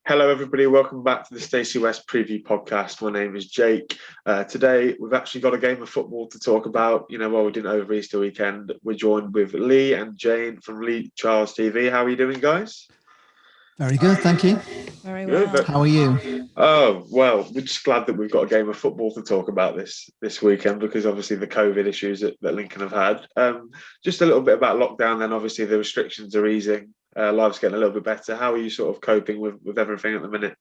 Hello, everybody. Welcome back to the Stacey West preview podcast. My name is Jake. Today, we've actually got a game of football to talk about. You know, while we didn't over Easter weekend, we're joined with Lee and Jane from LeeCharlesTV. How are you doing, guys? Very good, thank you. Very well. Good. How are you? Oh, well, we're just glad that we've got a game of football to talk about this weekend, because obviously the COVID issues that Lincoln have had. Just a little bit about lockdown, then obviously the restrictions are easing. Life's getting a little bit better. How are you sort of coping with everything at the minute?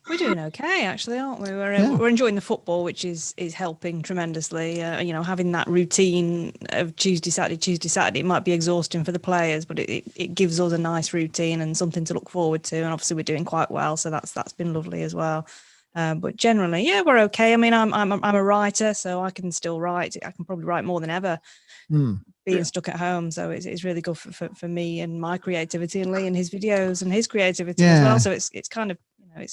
We're doing okay, actually, aren't we? We're enjoying the football, which is helping tremendously. You know, having that routine of Tuesday, Saturday, it might be exhausting for the players, but it gives us a nice routine and something to look forward to. And obviously, we're doing quite well, so that's been lovely as well. But generally, yeah, we're okay. I mean, I'm a writer, so I can still write. I can probably write more than ever. Being stuck at home, so it's really good for me and my creativity, and Lee and his videos and his creativity as well. So it's kind of, you know,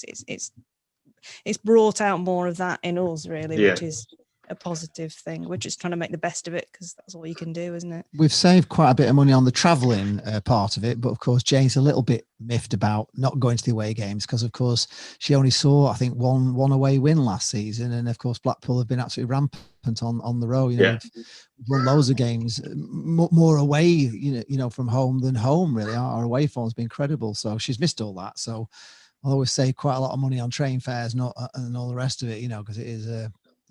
it's brought out more of that in us, really, which is a positive thing. We're just trying to make the best of it, because that's all you can do, isn't it? We've saved quite a bit of money on the travelling part of it, but of course Jane's a little bit miffed about not going to the away games, because of course she only saw, I think, one away win last season, and of course Blackpool have been absolutely rampant on the road. You know, we've won loads of games, more away, you know, from home than home. Really, our away form's been incredible. So she's missed all that. So I always save quite a lot of money on train fares, and all the rest of it, you know, because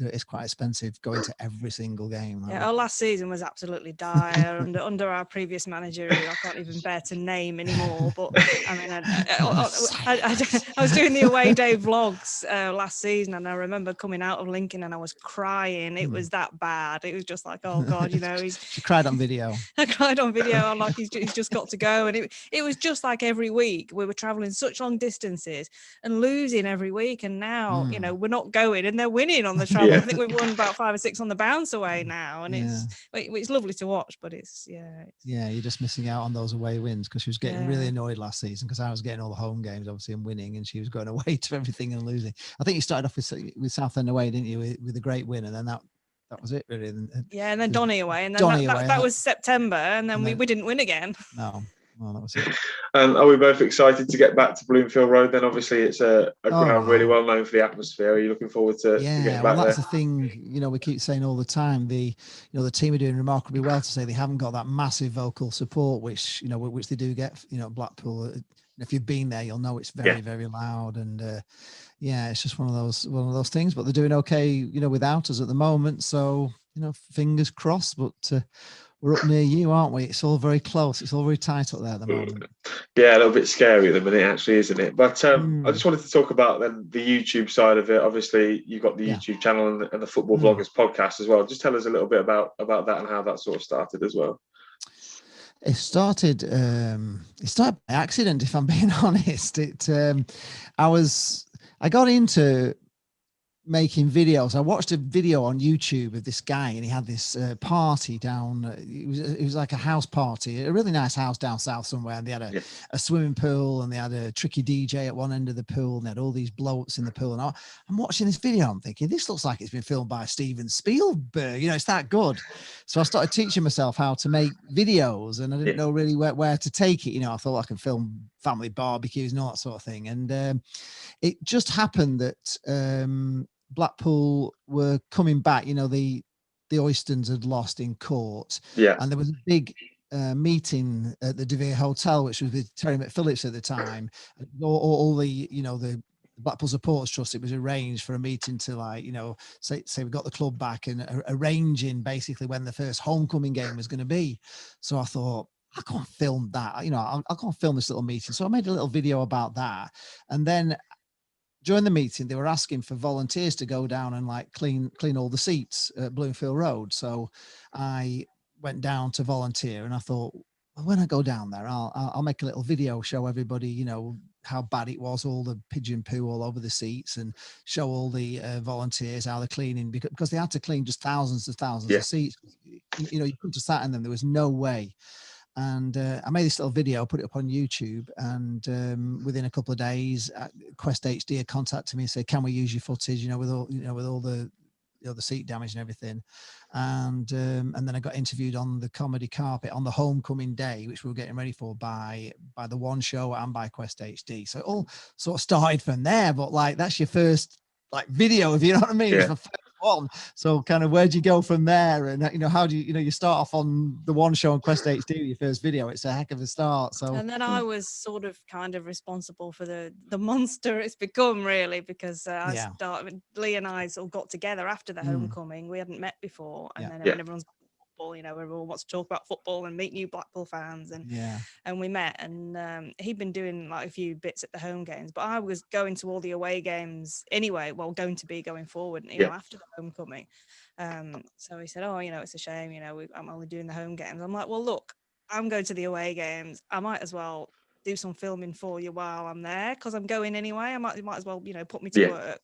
it's quite expensive going to every single game. Yeah, our last season was absolutely dire under our previous manager, who I can't even bear to name anymore. But I mean, I was doing the away day vlogs last season, and I remember coming out of Lincoln and I was crying. It was that bad. It was just like, oh God, you know, She cried on video. I cried on video. I'm like, he's just got to go. And it was just like every week we were traveling such long distances and losing every week. And now, you know, we're not going and they're winning on the travel. I think we've won about 5 or 6 on the bounce away now, and it's lovely to watch. But you're just missing out on those away wins, because she was getting really annoyed last season, because I was getting all the home games obviously and winning, and she was going away to everything and losing. I think you started off with Southend away, didn't you, with a great win, and then that was it really. And then Donny away, and then that was September, and then we didn't win again. No. Well, that was it. Are we both excited to get back to Bloomfield Road? Then obviously it's a ground really well known for the atmosphere. Are you looking forward to getting back there? That's the thing. You know, we keep saying all the time. The team are doing remarkably well. To say they haven't got that massive vocal support, which they do get. You know, Blackpool. If you've been there, you'll know it's very very loud, and it's just one of those things. But they're doing okay, you know, without us at the moment. So, you know, fingers crossed. But we're up near you, aren't we? It's all very close. It's all very tight up there at the moment. Yeah, a little bit scary at the minute, actually, isn't it? But I just wanted to talk about then the YouTube side of it. Obviously, you've got the YouTube channel and the Football Vloggers podcast as well. Just tell us a little bit about that and how that sort of started as well. It started by accident, if I'm being honest. I got into making videos. I watched a video on YouTube of this guy, and he had this party down. It was like a house party, a really nice house down south somewhere. And they had a swimming pool, and they had a tricky DJ at one end of the pool, and they had all these blow-ups in the pool. And I'm watching this video. I'm thinking, this looks like it's been filmed by Steven Spielberg. You know, it's that good. So I started teaching myself how to make videos, and I didn't know really where to take it. You know, I thought I could film family barbecues and all that sort of thing. And it just happened that Blackpool were coming back. You know, the Oystons had lost in court, and there was a big meeting at the De Vere Hotel, which was with Terry McPhillips at the time. All the Blackpool Supporters Trust. It was arranged for a meeting to say we got the club back, and arranging basically when the first homecoming game was going to be. So I thought, I can't film that. I'll go and film this little meeting. So I made a little video about that, and then during the meeting, they were asking for volunteers to go down and clean all the seats at Bloomfield Road. So I went down to volunteer, and I thought, well, when I go down there, I'll make a little video, show everybody, you know, how bad it was, all the pigeon poo all over the seats, and show all the volunteers how they're cleaning, because they had to clean just thousands of seats. You know, you couldn't have sat in them. There was no way. And I made this little video, put it up on YouTube, and within a couple of days, Quest HD had contacted me and said, "Can we use your footage? With all the the seat damage and everything." And then I got interviewed on the comedy carpet on the homecoming day, which we were getting ready for by the One Show and by Quest HD. So it all sort of started from there. But like, that's your first video, if you know what I mean. Yeah. It's my first one. So kind of where'd you go from there? And how do you start off on the One Show on Quest HD, your first video? It's a heck of a start. So and then I was sort of kind of responsible for the monster it's become, really, because Lee and I sort of got together after the homecoming. We hadn't met before, and then everyone's football, everyone wants to talk about football and meet new Blackpool fans, and we met, and he'd been doing like a few bits at the home games, but I was going to all the away games anyway, going to be going forward, after the homecoming. So he said, "Oh, it's a shame, I'm only doing the home games." I'm like, "Well, look, I'm going to the away games. I might as well do some filming for you while I'm there, because I'm going anyway. I might as well, put me to work."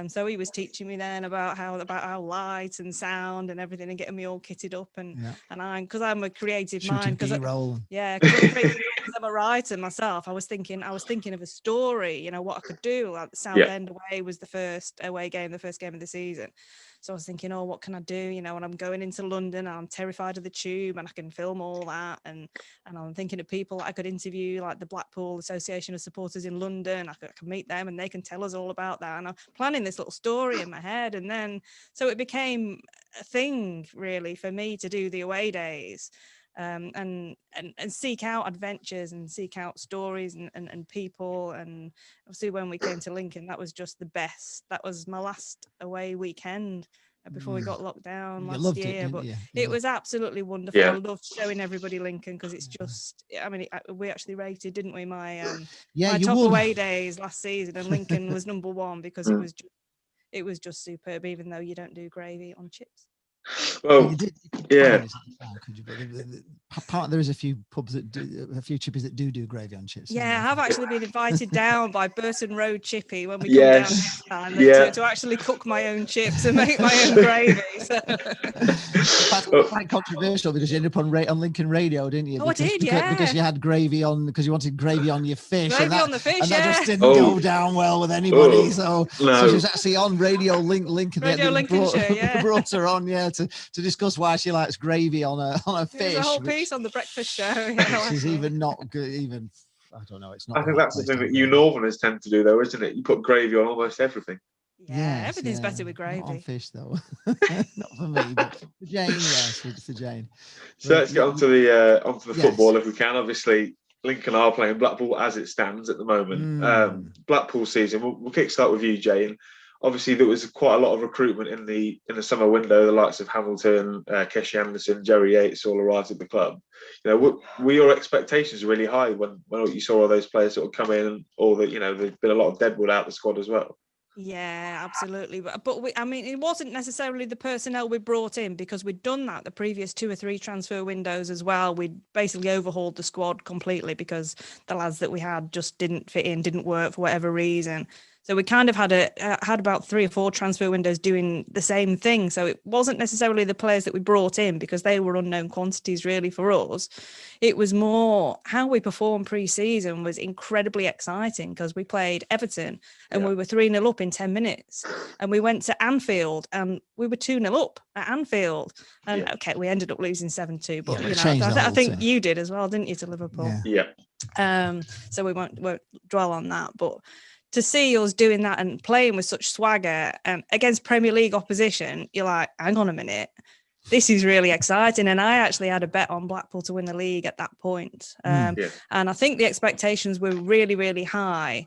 So he was teaching me then about how light and sound and everything, and getting me all kitted up, and because I'm a creative mind, because I'm a writer myself. I was thinking of a story, what I could do. Like Southend away was the first away game, the first game of the season. So I was thinking, oh, what can I do? And I'm going into London, and I'm terrified of the tube, and I can film all that. And I'm thinking of people I could interview, like the Blackpool Association of Supporters in London. I could meet them, and they can tell us all about that. And I'm planning this little story in my head. And then, so it became a thing, really, for me to do the away days. And seek out adventures and seek out stories and people. And obviously when we came to Lincoln, that was just the best. That was my last away weekend before we got locked down last year. But it was absolutely wonderful. I loved showing everybody Lincoln, because it's just, we actually rated, didn't we, my top away days last season, and Lincoln was number one, because it was just superb, even though you don't do gravy on chips. Well, there is a few pubs that do, a few chippies that do gravy on chips. Yeah, I've actually been invited down by Burton Road Chippy when we come down next time to actually cook my own chips and make my own gravy. So. That's quite controversial, because you ended up on Lincoln Radio, didn't you? I did, because you had gravy on, because you wanted gravy on your fish. Gravy on the fish, and that just didn't go down well with anybody. So she was actually on Radio Lincoln. Radio Lincolnshire, brought her on, to discuss why she likes gravy on a fish. There's a whole piece on the breakfast show. She's even not good. I don't know. It's not. I think that's the thing that you Northerners tend to do, though, isn't it? You put gravy on almost everything. Yeah, everything's better with gravy. Not on fish, though. Not for me, but for Jane, yes, for Jane. So let's get onto the football if we can. Obviously, Lincoln are playing Blackpool as it stands at the moment. Blackpool season. We'll kickstart with you, Jane. Obviously, there was quite a lot of recruitment in the summer window. The likes of Hamilton, Keshi Anderson, Jerry Yates all arrived at the club. Were your expectations really high when you saw all those players sort of come in, or that there's been a lot of deadwood out the squad as well? Yeah, absolutely. But it wasn't necessarily the personnel we brought in, because we'd done that the previous 2 or 3 transfer windows as well. We'd basically overhauled the squad completely, because the lads that we had just didn't fit in, didn't work for whatever reason. So we kind of had about 3 or 4 transfer windows doing the same thing. So it wasn't necessarily the players that we brought in, because they were unknown quantities really for us. It was more how we performed pre-season was incredibly exciting, because we played Everton and we were 3-0 up in 10 minutes. And we went to Anfield and we were 2-0 up at Anfield. And okay, we ended up losing 7-2. But I think you did as well, didn't you, to Liverpool? Yeah. So we won't dwell on that. But to see us doing that and playing with such swagger against Premier League opposition, you're like, hang on a minute, this is really exciting. And I actually had a bet on Blackpool to win the league at that point. And I think the expectations were really, really high.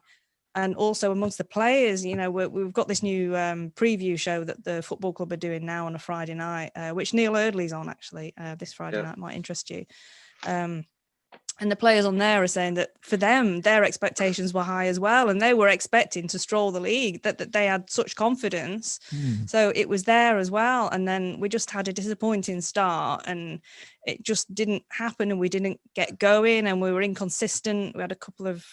And also amongst the players, we've got this new preview show that the football club are doing now on a Friday night, which Neil Eardley's on actually this Friday night, might interest you. And the players on there are saying that for them, their expectations were high as well. And they were expecting to stroll the league, that they had such confidence. So it was there as well. And then we just had a disappointing start, and it just didn't happen, and we didn't get going, and we were inconsistent. We had a couple of,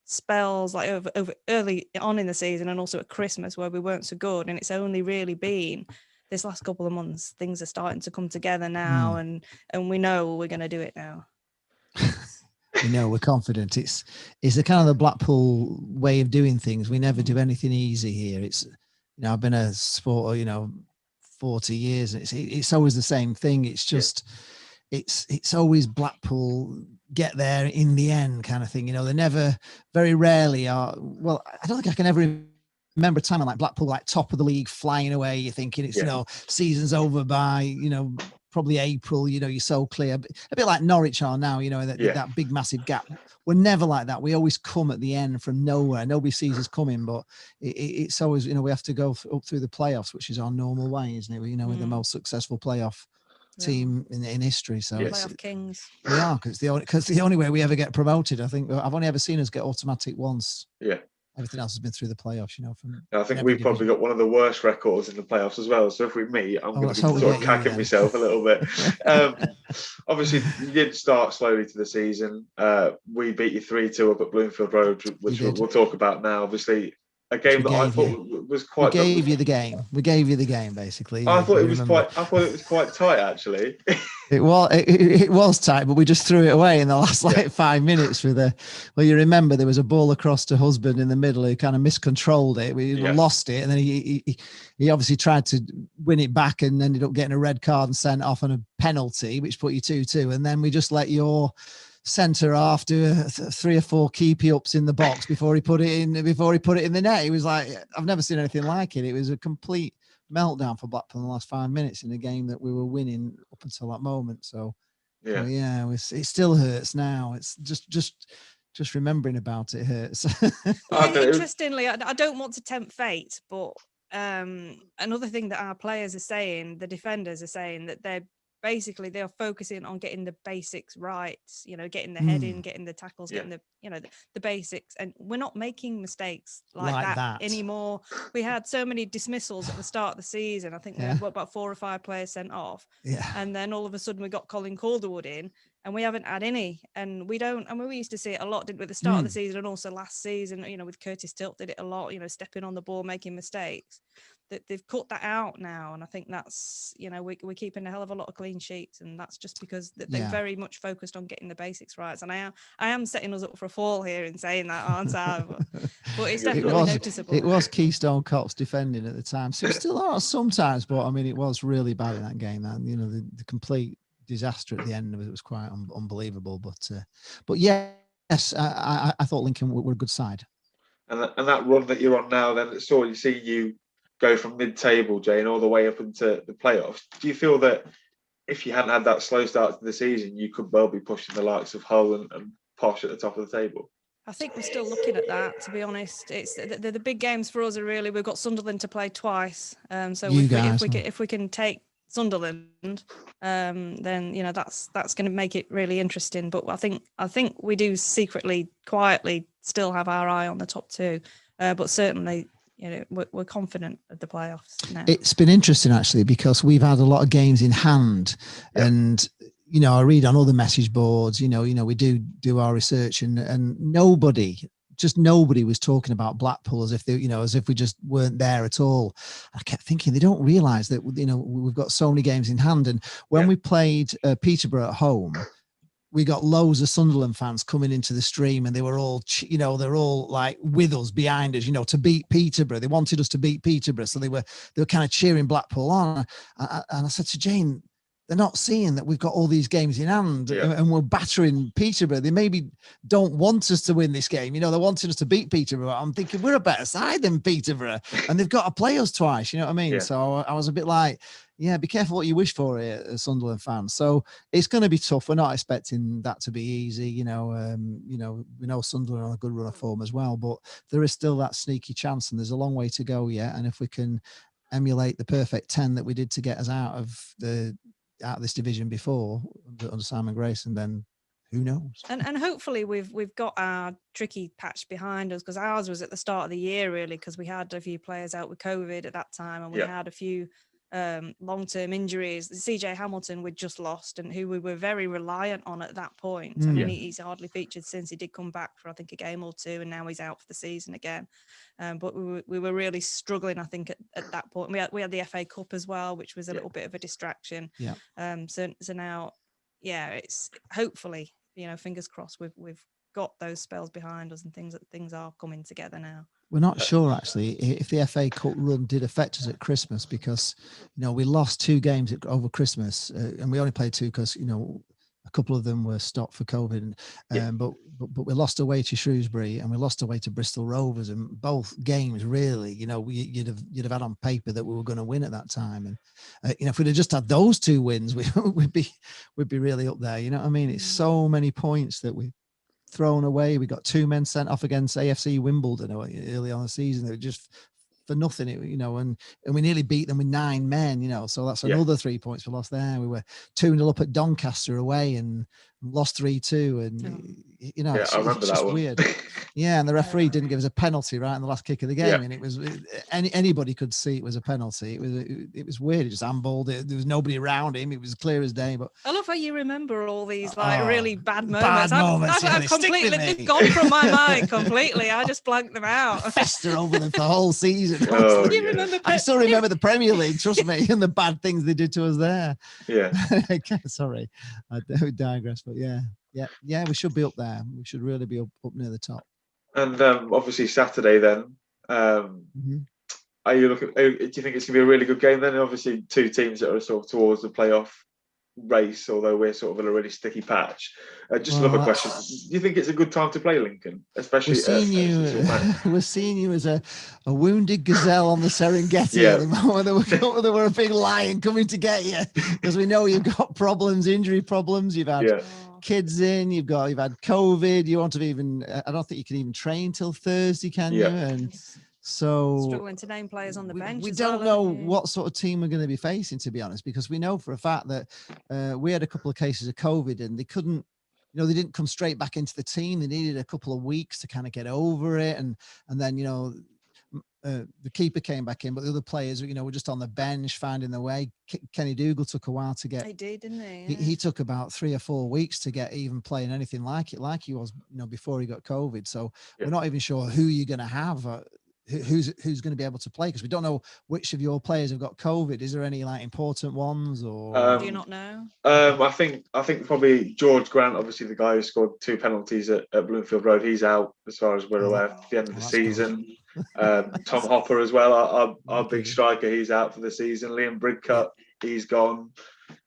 spells like over early on in the season, and also at Christmas, where we weren't so good. And it's only really been this last couple of months, things are starting to come together now, and we know we're going to do it now. We know, we're confident. It's the kind of the Blackpool way of doing things. We never do anything easy here. It's, I've been a supporter, 40 years, and it's always the same thing. It's just, it's always Blackpool get there in the end kind of thing. They never, very rarely are. Well, I don't think I can ever remember a time like Blackpool, like top of the league, flying away. You're thinking it's, season's over by, probably April, you're so clear. A bit like Norwich are now, that big, massive gap. We're never like that. We always come at the end from nowhere. Nobody sees us coming, but it's always, we have to go up through the playoffs, which is our normal way, isn't it? We're the most successful playoff team in history. So playoff kings. We are, because the only way we ever get promoted. I think I've only ever seen us get automatic once. Yeah. Everything else has been through the playoffs, I think we've probably got one of the worst records in the playoffs as well. So if we meet, I'm going to be sort of cacking myself a little bit. Obviously, you did start slowly to the season. We beat you 3-2 up at Bloomfield Road, which we'll talk about now. Obviously, a game that I thought was quite. We gave you the game. We gave you the game, basically. I thought it was quite tight, actually. It was tight, but we just threw it away in the last 5 minutes with you remember there was a ball across to Husband in the middle who kind of miscontrolled it. We lost it, and then he obviously tried to win it back and ended up getting a red card and sent off on a penalty, which put you 2-2. And then we just let your centre half do 3 or 4 keepy ups in the box before he put it in the net. He was like, I've never seen anything like it. It was a complete meltdown for Blackpool in the last 5 minutes in a game that we were winning up until that moment. So it still hurts now. It's just remembering about it hurts. Interestingly, I don't want to tempt fate, but another thing that our players are saying, the defenders are saying, that they're focusing on getting the basics right, getting the head in, getting the tackles, getting the basics. And we're not making mistakes like that anymore. We had so many dismissals at the start of the season. I think we had about 4 or 5 players sent off. Yeah. And then all of a sudden we got Colin Calderwood in, and we haven't had any. And we used to see it a lot, didn't we, at the start of the season, and also last season, with Curtis Tilt did it a lot, stepping on the ball, making mistakes. That they've cut that out now, and I think that's we're keeping a hell of a lot of clean sheets, and that's just because they're very much focused on getting the basics right. And I am setting us up for a fall here in saying that, aren't I? But it's definitely noticeable. It was Keystone Cops defending at the time, so it still are sometimes, but I mean it was really bad in that game. That the complete disaster at the end of it was quite unbelievable. But yes, I thought Lincoln were a good side. And that run that you're on now, then you see you go from mid-table, Jane, all the way up into the playoffs. Do you feel that if you hadn't had that slow start to the season, you could well be pushing the likes of Hull and Posh at the top of the table? I think we're still looking at that, to be honest. It's the big games for us are really, we've got Sunderland to play twice. So if we can take Sunderland, then that's going to make it really interesting. But I think we do secretly, quietly still have our eye on the top 2, but certainly we're confident of the playoffs now. It's been interesting actually, because we've had a lot of games in hand, and I read on other message boards. We do our research, and nobody was talking about Blackpool as if they, as if we just weren't there at all. I kept thinking they don't realise that we've got so many games in hand. And when we played Peterborough at home, we got loads of Sunderland fans coming into the stream, and they were all, they're all like with us, behind us, to beat Peterborough. They wanted us to beat Peterborough, so they were kind of cheering Blackpool on. And I said to Jane, they're not seeing that we've got all these games in hand, and we're battering Peterborough. They maybe don't want us to win this game. They wanted us to beat Peterborough. I'm thinking we're a better side than Peterborough, and they've got to play us twice. You know what I mean? Yeah. So I was a bit like, be careful what you wish for here, as Sunderland fans. So it's going to be tough. We're not expecting that to be easy. We know Sunderland are on a good run of form as well, but there is still that sneaky chance, and there's a long way to go yet. And if we can emulate the perfect 10 that we did to get us out of this division before under Simon Grayson, then who knows? And hopefully we've got our tricky patch behind us, because ours was at the start of the year really, because we had a few players out with COVID at that time, and we had a few long-term injuries. CJ Hamilton we'd just lost, and who we were very reliant on at that point. I mean, he's hardly featured since he did come back for I think a game or two, and now he's out for the season again. But we were really struggling, I think, at that point. We had the FA Cup as well, which was a little bit of a distraction. So now, it's hopefully, fingers crossed, we've got those spells behind us and things are coming together now. We're not sure actually if the FA Cup run did affect us at Christmas, because we lost 2 games over Christmas, and we only played 2 because a couple of them were stopped for COVID. But we lost away to Shrewsbury and we lost away to Bristol Rovers, and both games really, you'd have had on paper that we were going to win at that time. And if we'd have just had those 2 wins, we'd be really up there. You know what I mean? It's so many points that we thrown away. We got 2 men sent off against AFC Wimbledon early on the season. They were just for nothing, and we nearly beat them with 9 men, so that's another 3 points we lost there. We were 2-0 up at Doncaster away and lost 3-2, and it's just weird. And the referee didn't give us a penalty right in the last kick of the game, and it was anybody could see it was a penalty. It was weird. It just handballed it. There was nobody around him. It was clear as day. But I love how you remember all these really bad moments. I've completely, they've gone from my mind completely. I just blanked them out. Fester over them for the whole season. I still remember the Premier League, trust me, and the bad things they did to us there. Okay, sorry, I digress, but we should be up there. We should really be up near the top. And obviously Saturday then, are you looking? Do you think it's gonna be a really good game then? And obviously 2 teams that are sort of towards the playoff race, although we're sort of in a really sticky patch. Just another question: do you think it's a good time to play Lincoln, especially? We're seeing you as a wounded gazelle on the Serengeti at the moment. There were a big lion coming to get you, because we know you've got problems, injury problems. You've had kids in. You've had COVID. You want to even? I don't think you can even train till Thursday, can you? And so struggling to name players on the bench. We don't know what sort of team we're going to be facing, to be honest, because we know for a fact that we had a couple of cases of COVID and they couldn't, they didn't come straight back into the team. They needed a couple of weeks to kind of get over it. And then, the keeper came back in, but the other players, were just on the bench finding their way. Kenny Dougal took a while to get. He did, didn't he? He took about 3 or 4 weeks to get even playing anything like he was, before he got COVID. So we're not even sure who you're going to have. Who's going to be able to play, because we don't know which of your players have got COVID. Is there any important ones, or do you not know? I think probably George Grant, obviously the guy who scored 2 penalties at Bloomfield Road, he's out as far as we're aware at the end of the season. Tom Hopper as well, our big striker, he's out for the season. Liam Bridcut, he's gone.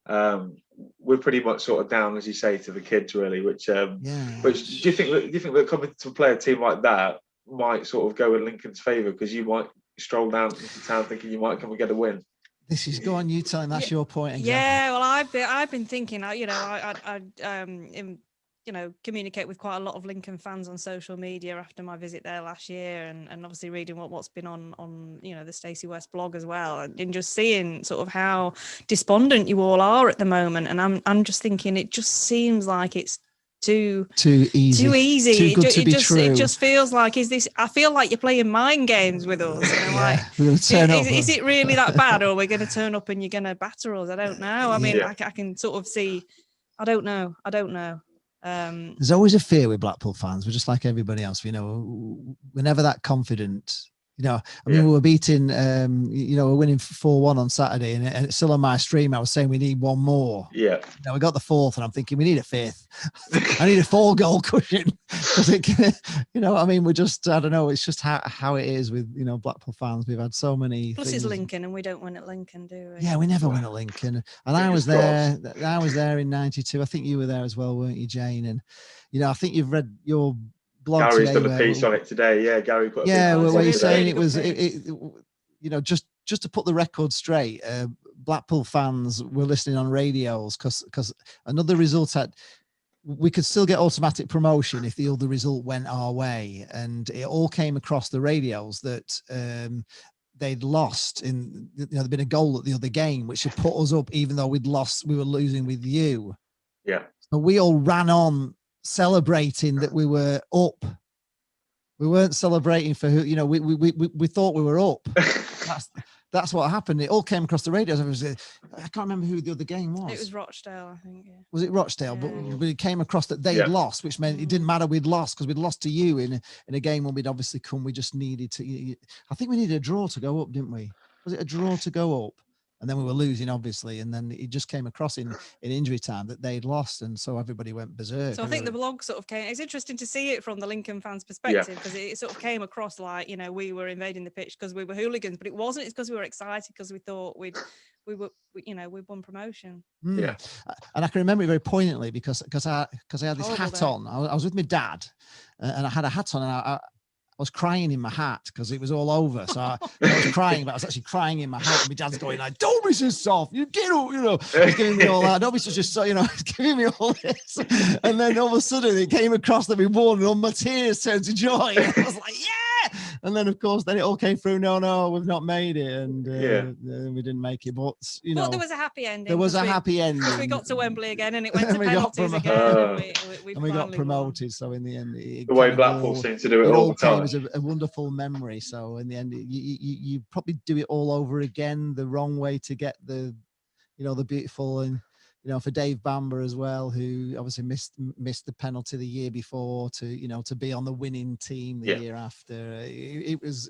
We're pretty much sort of down, as you say, to the kids really. Which do you think that coming to play a team like that might sort of go in Lincoln's favour, because you might stroll down into town thinking you might come and get a win? This is, go on, you telling that's your point. Exactly. Yeah, well, I've been thinking, I communicate with quite a lot of Lincoln fans on social media after my visit there last year, and obviously reading what's been on the Stacey West blog as well, and just seeing sort of how despondent you all are at the moment. And I'm just thinking, it just seems like it's too easy, too good to be true. It just feels like, I feel like you're playing mind games with us. We're gonna turn up. Is it really that bad, or we're going to turn up and you're going to batter us? I don't know. I mean, I can sort of see. I don't know. There's always a fear with Blackpool fans. We're just like everybody else. We're never that confident. I mean, we were beating, we're winning 4-1 on Saturday, and it's still on my stream. I was saying we need 1 more. Yeah. We got the 4th, and I'm thinking we need a 5th. I need a 4-goal cushion, because we're just, I don't know. It's just how it is with, Blackpool fans. We've had so many. Plus it's Lincoln, and we don't win at Lincoln, do we? Yeah, we never win at Lincoln. And I was there in '92. I think you were there as well, weren't you, Jane? And, I think you've read your blog. Gary's done a piece on it today. Yeah, Gary put a piece on it. Where you're saying it was, just to put the record straight, Blackpool fans were listening on radios because another result we could still get automatic promotion if the other result went our way, and it all came across the radios that they'd lost there'd been a goal at the other game which had put us up, even though we were losing with you. Yeah. So we all ran on celebrating that we were up. We weren't celebrating for who, we thought we were up. that's what happened. It all came across the radio. I can't remember who the other game was. It was Rochdale, I think. Yeah. Was it Rochdale? Yeah. But it came across that they'd lost, which meant it didn't matter. We'd lost because we'd lost to you in a game when we'd obviously come. We just needed to. I think we needed a draw to go up, didn't we? Was it a draw to go up? And then we were losing, obviously, and then it just came across in injury time that they'd lost, and so everybody went berserk. So I think the blog sort of came. It's interesting to see it from the Lincoln fans' perspective, because it sort of came across like, you know, we were invading the pitch because we were hooligans, but it wasn't. It's because we were excited because we thought we won promotion. Yeah, and I can remember it very poignantly because I had this hat on. I was with my dad, and I had a hat on, and I was crying in my hat because it was all over. So I was crying, but I was actually crying in my hat. And my dad's going like, "Don't be so soft. You get up, you know." He's giving me all that. Don't be just so, you know, he's giving me all this. And then all of a sudden it came across that we won, and all my tears turned to joy. And I was like, yeah. And then of course, then it all came through. No, we've not made it, and we didn't make it. But you know, there was a happy ending. There was a happy ending. We got to Wembley again, and it went to penalties again, and we got promoted. Won. So in the end, the way Blackpool seemed to do it all the time. It was a wonderful memory. So in the end, you probably do it all over again, the wrong way to get the, you know, the beautiful, and you know, for Dave Bamber as well, who obviously missed the penalty the year before, to, you know, to be on the winning team the year after. It was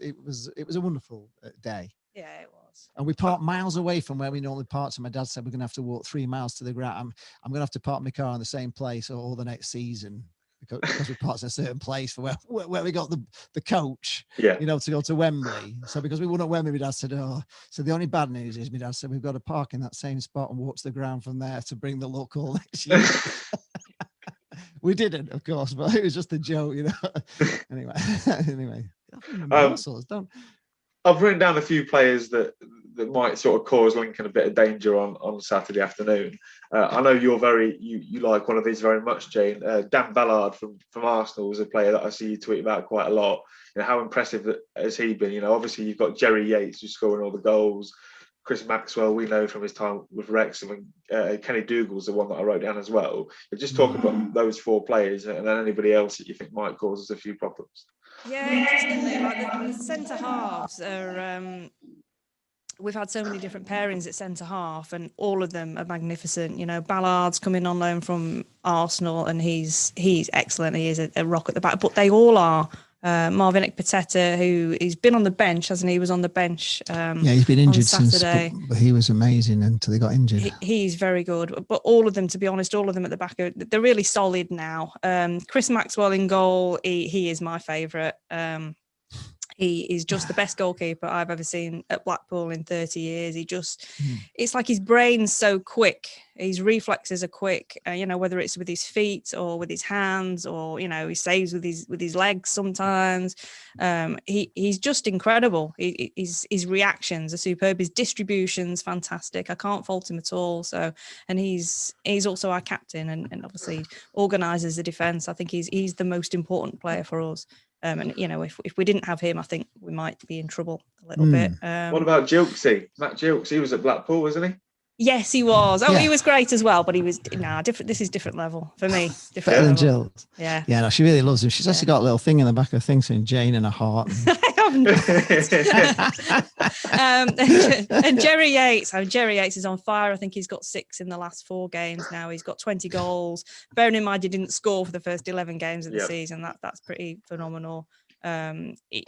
a wonderful day. Yeah, it was. And we parked miles away from where we normally park. So my dad said we're going to have to walk 3 miles to the ground. I'm going to have to park my car in the same place all the next season. Because we parked in a certain place for where we got the coach, you know, to go to Wembley. So because we won at Wembley, my dad said, so the only bad news is my dad said we've got to park in that same spot and walk to the ground from there to bring the luck all next year. We didn't, of course, but it was just a joke, you know. Anyway. I've written down a few players that might sort of cause Lincoln a bit of danger on Saturday afternoon. I know you like one of these very much, Jane. Dan Ballard from Arsenal was a player that I see you tweet about quite a lot. You know, how impressive has he been? You know, obviously you've got Jerry Yates who's scoring all the goals. Chris Maxwell, we know from his time with Wrexham, and Kenny Dougal's the one that I wrote down as well. But just talk about those 4 players, and then anybody else that you think might cause us a few problems. Yeah, interestingly, like the centre halves are. We've had so many different pairings at centre half, and all of them are magnificent. You know, Ballard's coming on loan from Arsenal, and he's excellent. He is a rock at the back, but they all are. Marvin Ekpateta, who he's been on the bench, hasn't he? He was on the bench. He's been injured since, but he was amazing until he got injured. He's very good, but all of them, to be honest, all of them at the back they're really solid now. Chris Maxwell in goal, he is my favourite. He is just the best goalkeeper I've ever seen at Blackpool in 30 years. It's like his brain's so quick. His reflexes are quick, you know, whether it's with his feet or with his hands, or, you know, he saves with his legs sometimes. He's just incredible. His reactions are superb. His distribution's fantastic. I can't fault him at all. So, and he's also our captain, and obviously organises the defence. I think he's the most important player for us. And, you know, if we didn't have him, I think we might be in trouble a little bit. What about Gilksy? Matt Gilks, he was at Blackpool, wasn't he? Yes, he was. He was great as well, but he was different. This is different level for me. Better than Jill. Yeah. Yeah, no, she really loves him. She's actually got a little thing in the back of her thing saying Jane and a heart. And Jerry Yates. Jerry Yates is on fire. I think he's got 6 in the last 4 games now. He's got 20 goals. Bearing in mind he didn't score for the first 11 games of the season. That's pretty phenomenal. He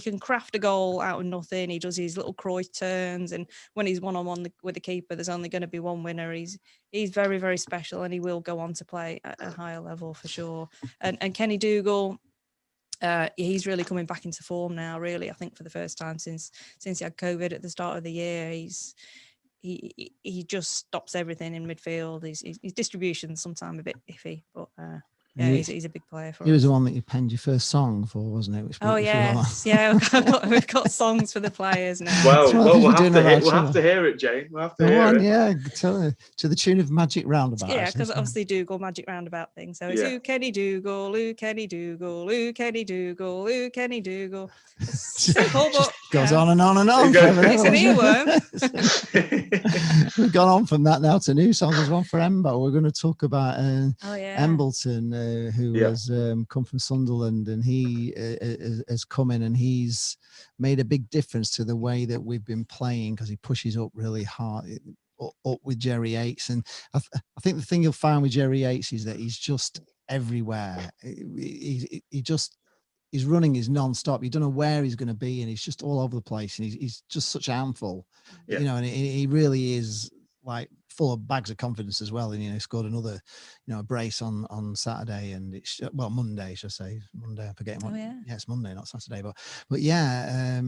can craft a goal out of nothing. He does his little Cruyff turns, and when he's one-on-one with the keeper, there's only going to be one winner. He's very, very special, and he will go on to play at a higher level for sure. And Kenny Dougal, he's really coming back into form now, really. I think for the first time since he had COVID at the start of the year. He just stops everything in midfield. His distribution's sometimes a bit iffy, but yeah, he's a big player for us. He was the one that you penned your first song for, wasn't it? We've got songs for the players now. Well, we'll have to hear it, Jane. We'll have to hear it. Yeah, to the tune of Magic Roundabout. Yeah, because obviously Dougal, Magic Roundabout thing. So it's Ooh, Kenny Dougal, Ooh, Kenny Dougal, Ooh, Kenny Dougal, Ooh, Kenny Dougal. Simple, but goes on and on and on. It's an earworm. We've gone on from that now to new songs. There's one for Embo. We're going to talk about Embleton. who has come from Sunderland, and he has come in and he's made a big difference to the way that we've been playing, because he pushes up really hard, up with Jerry Yates. And I think the thing you'll find with Jerry Yates is that he's just everywhere. He just, his running is non-stop. You don't know where he's going to be, and he's just all over the place. And he's just such a handful, you know. And he really is like full of bags of confidence as well. And he scored another, a brace on Saturday, and it's Monday, should I say? Monday. I'm forgetting what. Yeah, it's Monday, not Saturday. But yeah.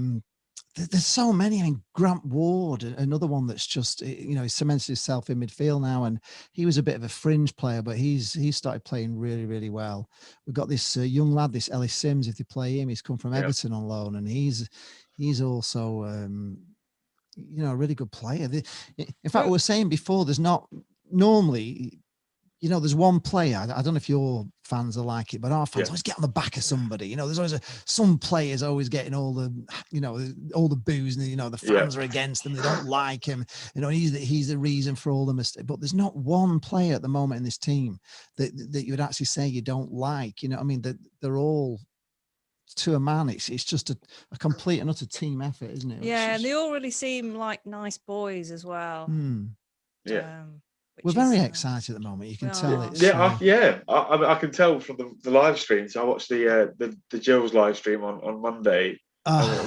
There's so many. I mean, Grant Ward, another one that's just, he's cemented himself in midfield now, and he was a bit of a fringe player, but he's started playing really, really well. We've got this young lad, this Ellis Sims. If they play him, he's come from Everton on loan, and he's also, a really good player. In fact, we were saying before, there's not normally. There's one player. I don't know if your fans are like it, but our fans always get on the back of somebody. There's always some players always getting all the, all the boos, and the fans are against them. They don't like him. He's the reason for all the mistakes. But there's not one player at the moment in this team that you would actually say you don't like. That they're all, to a man, it's just a complete and utter team effort, isn't it? Yeah, and they all really seem like nice boys as well. We're very excited at the moment. You can tell it's I can tell from the live streams. I watched the Gills live stream on Monday.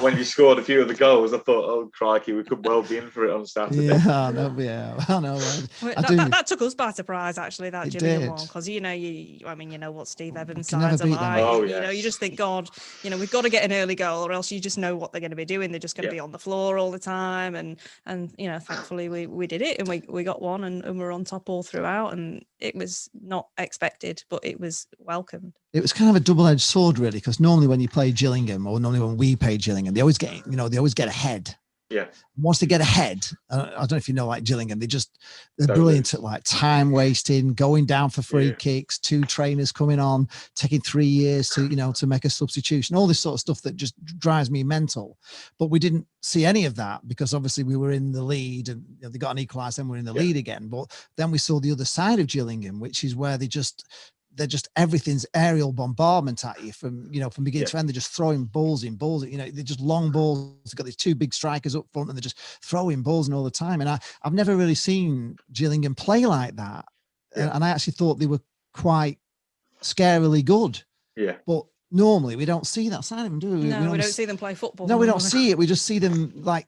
When you scored a few of the goals, I thought, oh crikey, we could well be in for it on Saturday. I know. That took us by surprise, actually, that Gillingham one, because you know what Steve Evans' sides are like. You just think, God, we've got to get an early goal, or else you just know what they're going to be doing. They're just going to be on the floor all the time, and thankfully we did it, and we got one, and we're on top all throughout, and it was not expected, but it was welcomed. It was kind of a double-edged sword, really, because normally when you play Gillingham, or normally when we play Gillingham, they always get ahead. Yeah. Once they get ahead, I don't know if you know, like Gillingham, they're brilliant at like time wasting, going down for free kicks, 2 trainers coming on, taking 3 years to make a substitution, all this sort of stuff that just drives me mental. But we didn't see any of that, because obviously we were in the lead, and they got an equaliser, then we're in the lead again. But then we saw the other side of Gillingham, which is where they're just everything's aerial bombardment at you from beginning to end. They're just throwing balls in, they're just long balls. They've got these 2 big strikers up front, and they're just throwing balls in all the time. And I've never really seen Gillingham play like that. And I actually thought they were quite scarily good. Yeah. But normally we don't see that side of them, do we? No, we don't see them play football. No, we don't see it. We just see them like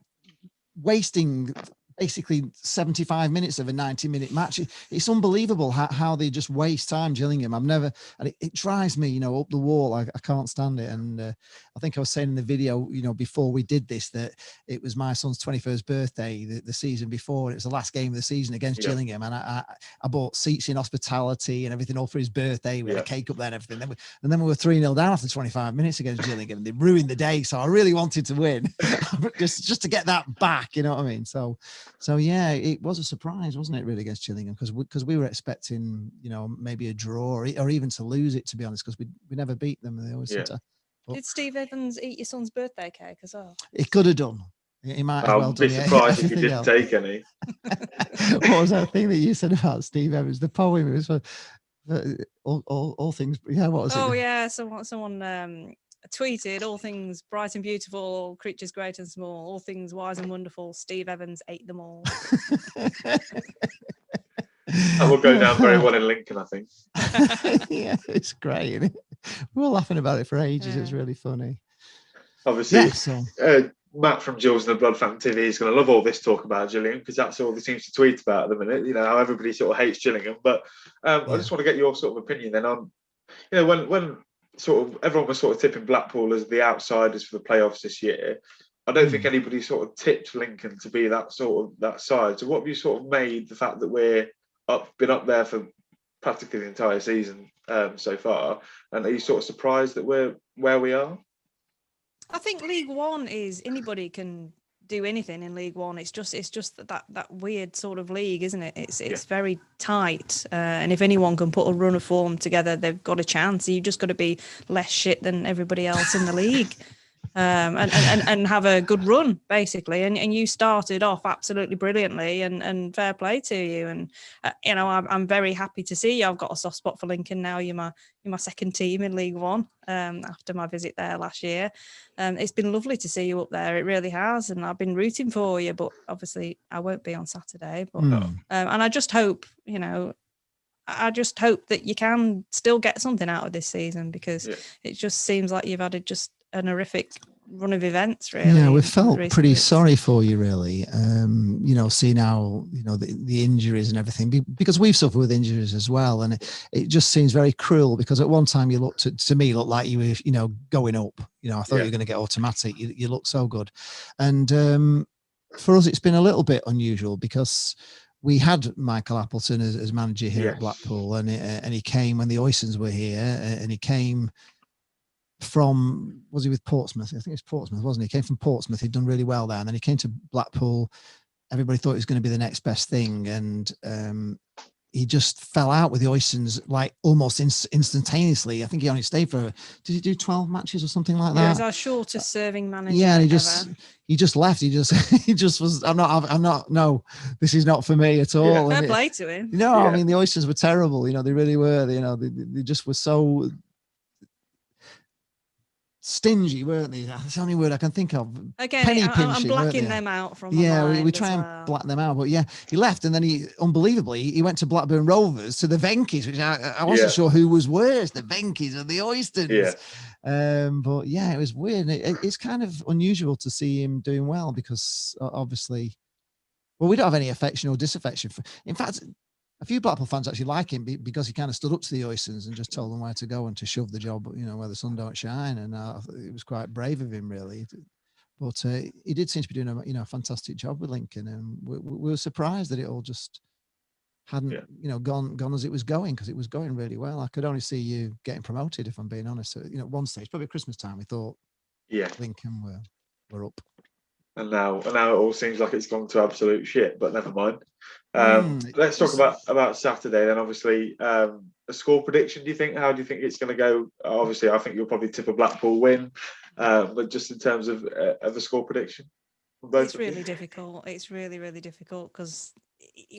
wasting basically 75 minutes of a 90-minute match. It's unbelievable how they just waste time, Gillingham. And it drives me, up the wall. I can't stand it. And I think I was saying in the video, before we did this, that it was my son's 21st birthday the season before. It was the last game of the season against Gillingham. And I bought seats in hospitality and everything all for his birthday. We had a cake up there and everything. And then we were 3-0 down after 25 minutes against Gillingham. They ruined the day. So I really wanted to win just to get that back. You know what I mean? So yeah, it was a surprise, wasn't it, really, against Gillingham? Because we were expecting, maybe a draw or even to lose it, to be honest, because we never beat them. They always seem to. Did Steve Evans eat your son's birthday cake as well? He could have done. He might have well done. I'd be surprised if he didn't take any. What was that thing that you said about Steve Evans? The poem, it was for all things. Yeah, what was it? Oh yeah, someone tweeted, all things bright and beautiful, all creatures great and small, all things wise and wonderful, Steve Evans ate them all. That will go down very well in Lincoln, I think. Yeah, it's great, isn't it? We were laughing about it for ages. It's really funny. Obviously, Matt from Jules and the Blood Fountain TV is going to love all this talk about Gillingham, because that's all he seems to tweet about at the minute, how everybody sort of hates Gillingham. But I just want to get your sort of opinion then on, when sort of everyone was sort of tipping Blackpool as the outsiders for the playoffs this year. I don't think anybody sort of tipped Lincoln to be that side. So what have you sort of made the fact that been up there for practically the entire season so far, and are you sort of surprised that we're where we are? I think League One is anybody can do anything in League One. It's just that weird sort of league, isn't it? It's very tight, and if anyone can put a run of form together, they've got a chance. You've just got to be less shit than everybody else in the league. and have a good run basically. And you started off absolutely brilliantly, and fair play to you. And I'm very happy to see you. I've got a soft spot for Lincoln now. You're my second team in League One after my visit there last year. It's been lovely to see you up there. It really has, and I've been rooting for you. But obviously, I won't be on Saturday. But and I just hope, that you can still get something out of this season, because it just seems like you've had just an horrific run of events, really. Yeah, we felt pretty sorry for you, really. Seeing how the injuries and everything, because we've suffered with injuries as well, and it just seems very cruel, because at one time you looked like you were going up. I thought you were going to get automatic. You look so good, and for us it's been a little bit unusual, because we had Michael Appleton as manager here at Blackpool, and he came when the Oysons were here, and he came from, was he with Portsmouth? I think it was Portsmouth, wasn't he? He came from Portsmouth. He'd done really well there, and then he came to Blackpool. Everybody thought it was going to be the next best thing, and he just fell out with the Oysons like almost instantaneously. I think he only stayed for, did he do 12 matches or something like that? He was our shortest serving manager. Yeah, and he just left. He just was, I'm not, no, this is not for me at all. Fair play to him. I mean, the Oysons were terrible. They really were. They just were so stingy, weren't they? That's the only word I can think of. Again, penny pinching, I'm blacking them out from we try and black them out, but he left, and then he went to Blackburn Rovers, to the Venkies, which I wasn't sure who was worse, the Venkies or the Oystons. But it was weird. It's kind of unusual to see him doing well, because obviously, we don't have any affection or disaffection for. In fact, a few Blackpool fans actually like him because he kind of stood up to the Oysons and just told them where to go and to shove the job, where the sun don't shine. And it was quite brave of him, really. But he did seem to be doing a fantastic job with Lincoln, and we were surprised that it all just hadn't gone as it was going, because it was going really well. I could only see you getting promoted, if I'm being honest. At one stage, probably Christmas time, we thought Lincoln were up. And now it all seems like it's gone to absolute shit, but never mind. Let's talk about Saturday then. Obviously, a score prediction, how do you think it's going to go? Obviously, I think you'll probably tip a Blackpool win, but just in terms of a score prediction. It's really difficult. It's really, really difficult, because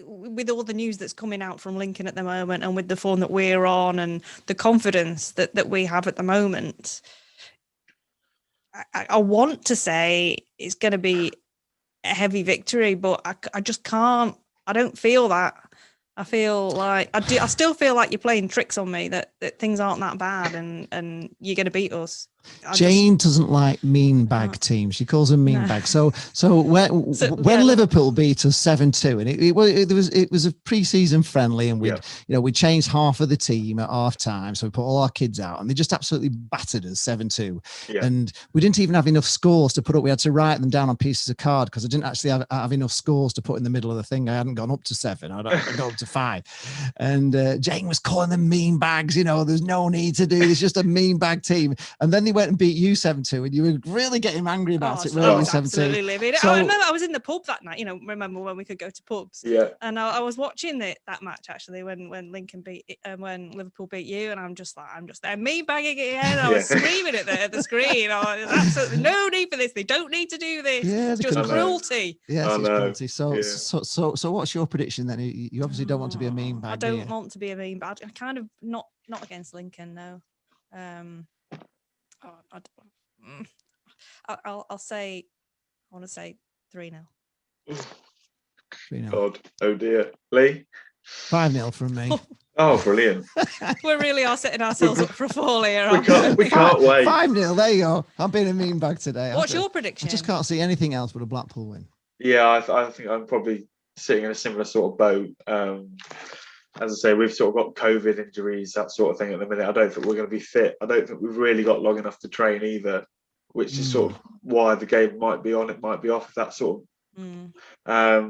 with all the news that's coming out from Lincoln at the moment, and with the form that we're on and the confidence that we have at the moment, I want to say it's going to be a heavy victory, but I just can't. I don't feel that. I feel like I still feel like you're playing tricks on me, that things aren't that bad, and you're going to beat us. Jane doesn't like mean bag teams. She calls them mean bags. So when Liverpool beat us 7-2, and it was a pre-season friendly, and we changed half of the team at half time, so we put all our kids out, and they just absolutely battered us 7-2. And we didn't even have enough scores to put up. We had to write them down on pieces of card, because I didn't actually have enough scores to put in the middle of the thing. I hadn't gone up to 7. I'd gone up to 5. And Jane was calling them mean bags. There's no need to do this, just a mean bag team. And then they went and beat you 7-2, and you were really getting angry about it. I was absolutely livid. I remember I was in the pub that night. Remember when we could go to pubs? Yeah. And I was watching that match actually when Lincoln when Liverpool beat you, and I'm just there mean bagging again. I was screaming at the screen. There's absolutely no need for this. They don't need to do this. Yeah, it's just cruelty. Yes, it's cruelty. So what's your prediction then? You obviously don't want to be a mean bag. I don't want to be a mean bag. I kind of not against Lincoln, no. I'll say, I want to say 3-0. 3-0. God, oh dear. Lee? 5-0 from me. Oh, brilliant. We really are setting ourselves up for a fall here. We can't wait. 5-0, there you go. I'm being a mean bag today. What's your prediction? I just can't see anything else but a Blackpool win. Yeah, I think I'm probably sitting in a similar sort of boat. As I say, we've sort of got COVID injuries, that sort of thing at the minute. I don't think we're going to be fit. I don't think we've really got long enough to train either, which is sort of why the game might be on, it might be off, that sort of. I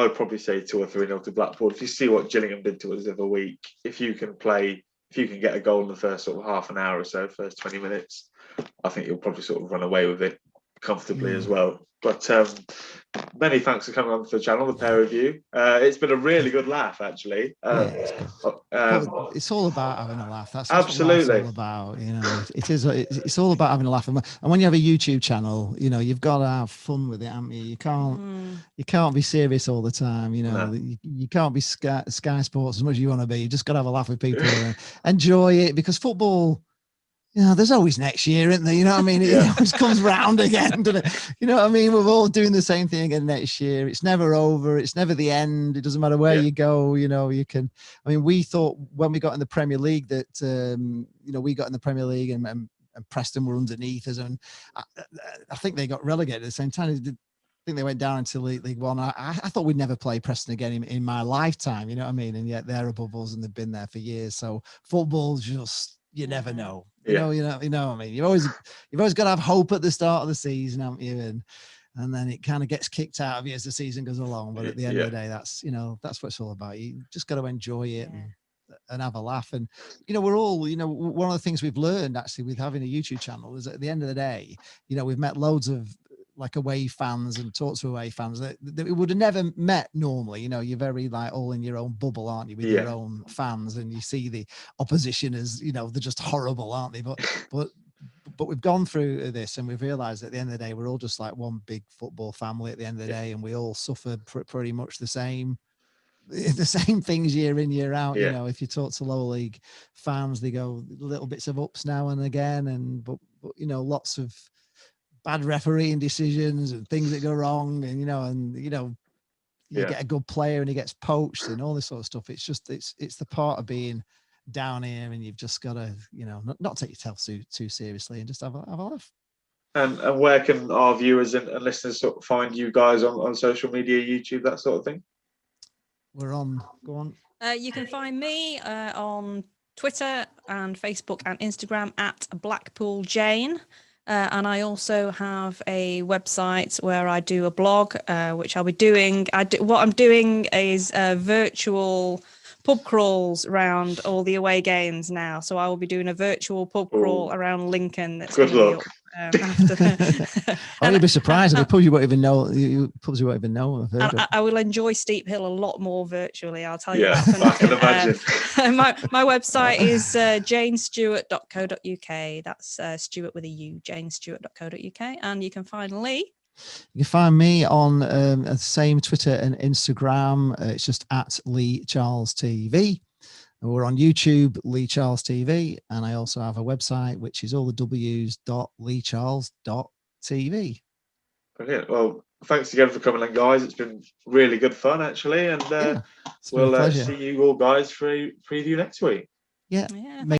would probably say 2 or 3-0 to Blackpool. If you see what Gillingham did to us the other week, if you can get a goal in the first sort of half an hour or so, first 20 minutes, I think you'll probably sort of run away with it. comfortably as well. But many thanks for coming on to the channel, the pair of you. It's been a really good laugh, actually. It's good. It's all about having a laugh. That's absolutely what life's all about. You know, it is. It's all about having a laugh. And when you have a YouTube channel, you know, you've got to have fun with it, haven't you? You can't be serious all the time. You know, you can't be Sky Sports as much as you want to be. You just got to have a laugh with people and enjoy it, because football, you know, there's always next year, isn't there? You know what I mean? It always comes round again, doesn't it? You know what I mean? We're all doing the same thing again next year. It's never over. It's never the end. It doesn't matter where you go. You know, you can. I mean, we thought when we got in the Premier League that, you know, we got in the Premier League and Preston were underneath us, and I think they got relegated at the same time. I think they went down into League One. I thought we'd never play Preston again in my lifetime. You know what I mean? And yet they're above us and they've been there for years. So football's just, you never know. You know what I mean? You've always got to have hope at the start of the season, haven't you? And then it kind of gets kicked out of you as the season goes along. But at the end of the day, that's what it's all about. You just got to enjoy it and have a laugh. And, you know, we're all, you know, one of the things we've learned actually with having a YouTube channel is at the end of the day, you know, we've met loads of like away fans and talked to away fans that we would have never met normally. You know, you're very like all in your own bubble, aren't you, with your own fans, and you see the opposition as, you know, they're just horrible, aren't they? But we've gone through this and we've realized at the end of the day, we're all just like one big football family at the end of the day, and we all suffer pretty much the same things year in, year out. You know, if you talk to lower league fans, they go little bits of ups now and again, but you know, lots of bad refereeing decisions and things that go wrong, and you get a good player and he gets poached and all this sort of stuff. It's just it's the part of being down here, and you've just got to, you know, not take yourself too seriously and just have a laugh. And where can our viewers and listeners sort of find you guys on social media, YouTube, that sort of thing? We're on. Go on. You can find me on Twitter and Facebook and Instagram at Blackpool Jane. And I also have a website where I do a blog, which I'll be doing. What I'm doing is virtual pub crawls around all the away games now. So I will be doing a virtual pub crawl around Lincoln. That's good luck. You'd be surprised. The pubs you won't even know. Pubs you won't even know. I will enjoy Steep Hill a lot more virtually. I'll tell you that. For I can imagine. My website is janestewart.co.uk. That's Stewart with a U. janestewart.co.uk, and you can find Lee. You can find me on the same Twitter and Instagram. It's just at LeeCharlesTV. We're on YouTube, LeeCharlesTV, and I also have a website, which is all the w's.leecharles.tv. Brilliant. Well, thanks again for coming in, guys. It's been really good fun, actually, and we'll see you all guys for a preview next week. Yeah.